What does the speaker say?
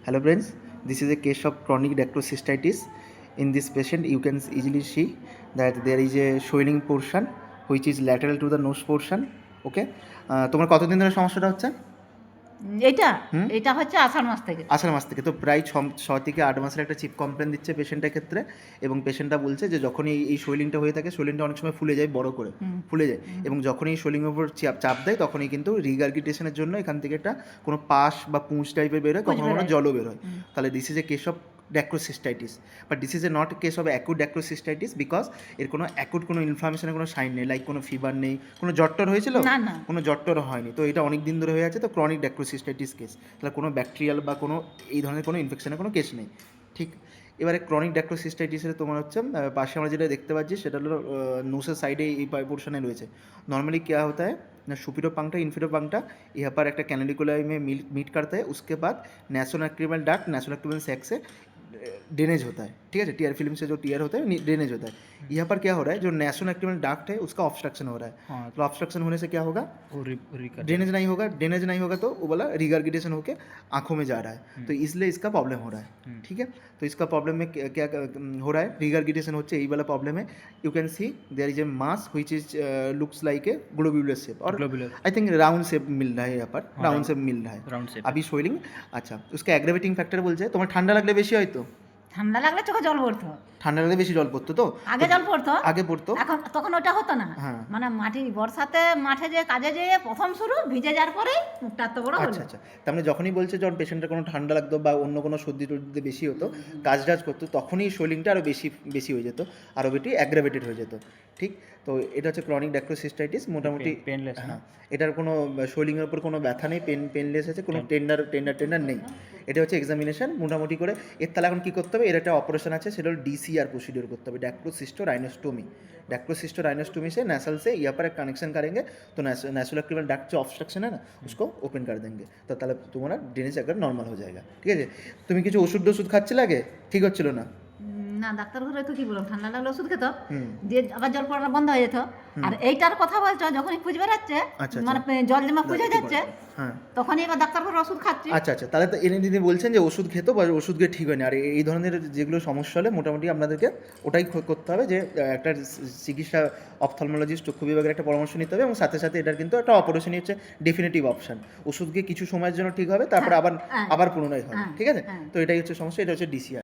Hello friends, this is a case of chronic dactylocystitis. In this patient, you can easily see that there is a swelling portion which is lateral to the nose portion. Okay, তোমার কতদিন ধরে সমস্যাটা হচ্ছে? এটা এটা হচ্ছে আষাঢ় মাস থেকে। আষাঢ় মাস থেকে, তো প্রায় 6 থেকে 8 মাসের একটা চিপ কমপ্লেন দিচ্ছে পেশেন্টের ক্ষেত্রে। এবং পেশেন্টটা বলছে যে যখনই এই সোয়েলিংটা হয়ে থাকে, সোয়েলিংটা অনেক সময় ফুলে যায়, বড় করে ফুলে যায়, এবং যখনই এই সোয়েলিংয়ের উপর চাপ দেয় তখনই কিন্তু রিগার্গিটেশনের জন্য এখান থেকে একটা কোনো পাশ বা পুঁজ টাইপের বেরোয়, কখনো কখনো জলও বেরোয়। তাহলে this is a case of dacryocystitis, but this is a not case of acute dacryocystitis because এর কোনো অ্যাকুট কোনো ইনফ্লামেশনের কোনো সাইন নেই, লাইক কোনো ফিভার নেই, কোনো জ্বর হয়েছিল, কোনো জ্বর হয়নি, তো এটা অনেক দিন ধরে হয়ে আছে, তো ক্রনিক ড্যাক্রোসিস্টাইটিস কেস। তাহলে কোনো ব্যাকটেরিয়াল বা কোনো এই ধরনের কোনো ইনফেকশনের কোনো কেস নেই। ঠিক, এবারে ক্রনিক ড্যাক্রোসিস্টাইটিসের তোমার হচ্ছে পাশে আমরা যেটা দেখতে পাচ্ছি সেটা হলো নোসের সাইডে এই পোর্শনে রয়েছে। নর্মালি क्या होता है ना, सुपीरियर पंक्टा इन्फीरियर पंक्टा यहाँ पर एक कैनालिकुलाई में मीट करता है, उसके बाद नेसोनैक्रिमल डक्ट नेसोनैक्रिमल सैक से ड्रेनेज होता है। ठीक है, टीयर फिल्म से जो टीयर होता है ड्रेनेज होता है। यहाँ पर क्या हो रहा है, जो नेसोनैक्रिमल डक्ट है उसका ऑब्स्ट्रक्शन हो रहा है। तो ऑब्स्ट्रक्शन होने से क्या होगा, ड्रेनेज नहीं होगा तो वो बोला रिगार्गिटेशन होकर आंखों में जा रहा है, तो इसलिए इसका प्रॉब्लम हो रहा है। ठीक है, तो इसका प्रॉब्लम में क्या हो रहा है, रिगार्गिटेशन होচ্ছে এই वाला प्रॉब्लम है। You can see there is a mass which is looks like a globular shape, और आई थिंक राउंड शेप मिल रहा है, यहाँ पर राउंड शेप मिल रहा है अभी सोइलिंग। अच्छा, उसका एग्रावेटिंग फैक्टर বলছে তোমার ঠান্ডা লাগলে বেশি হয় তো? ঠান্ডা লাগলে চোখে জল পড়তো, ঠান্ডা লাগলে বেশি জল পড়তো, তো আগে জল পড়তো, আগে পড়তো, এখন তখন ওটা হতো না। মানে বর্ষাতে মাঠে যে কাজে যেয়ে প্রথম শুরু ভিজে যাওয়ার পরে মুখটা এত বড় হলো। আচ্ছা, তার মানে যখনই বলছে যখন পেশেন্টের কোনো ঠান্ডা লাগতো বা অন্য কোনো সর্দি টর্দিতে বেশি হতো, কাজ করতো, তখনই সোয়েলিংটা আরও বেশি হয়ে যেত, আরও বেশি অ্যাগ্রাভেটেড হয়ে যেত। ঠিক, তো এটা হচ্ছে ক্রনিক ড্যাক্রোসিস্টাইটিস, মোটামুটি পেনলেস। হ্যাঁ, এটার কোনো সোয়েলিংয়ের উপর কোনো ব্যথা নেই, পেনলেস আছে, কোনো টেন্ডার নেই। এটা হচ্ছে এক্সামিনেশন মোটামুটি করে। এর তাহলে এখন কী করতে হবে, এর একটা অপারেশন আছে, সেটা হলো DCR প্রসিডিওর করতে হবে, डैक्रोसिस्टोराइनोस्टोमी। डैक्रोसिस्टोराइनोस्टोमी से नसल से यहाँ पर एक कनेक्शन करेंगे, तो नेसोलैक्रिमल डक्ट जो ऑब्स्ट्रक्शन है ना उसको ओपन कर देंगे, तो তাহলে तुम्हारा ड्रेनेज अगर नॉर्मल हो जाएगा। ঠিক আছে, তুমি কিছু ওষুধ খাচ্ছিলে আগে, ঠিক হচ্ছিল না? না, ডাক্তার ঘরে তো কি বললাম, ঠান্ডা লাগলে ওষুধ খেত, দিয়ে আবার জল পড়া বন্ধ হয়ে যেত। আর এইটার কথা বলছো যখনই খুঁজ বেড়াচ্ছে, মানে জল জমা খুঁজে যাচ্ছে, তখনই এবার ডাক্তার ঘরে ওষুধ খাচ্ছি। আচ্ছা, তাহলে তো এনে দিদি বলছেন যে ওষুধ খেতো বা ওষুধ খেয়ে ঠিক হয়নি, আর এই ধরনের যেগুলো সমস্যা হলে মোটামুটি আপনাদেরকে ওটাই করতে হবে, যে একটা চিকিৎসা অপথলমোলজিস্ট চক্ষু বিভাগের একটা পরামর্শ নিতে হবে, এবং সাথে সাথে এটার কিন্তু একটা অপারেশনই হচ্ছে ডেফিনেটিভ অপশন। ওষুধ গিয়ে কিছু সময়ের জন্য ঠিক হবে, তারপর আবার পুনরায় হবে। ঠিক আছে, তো এটাই হচ্ছে সমস্যা, এটা হচ্ছে DCR।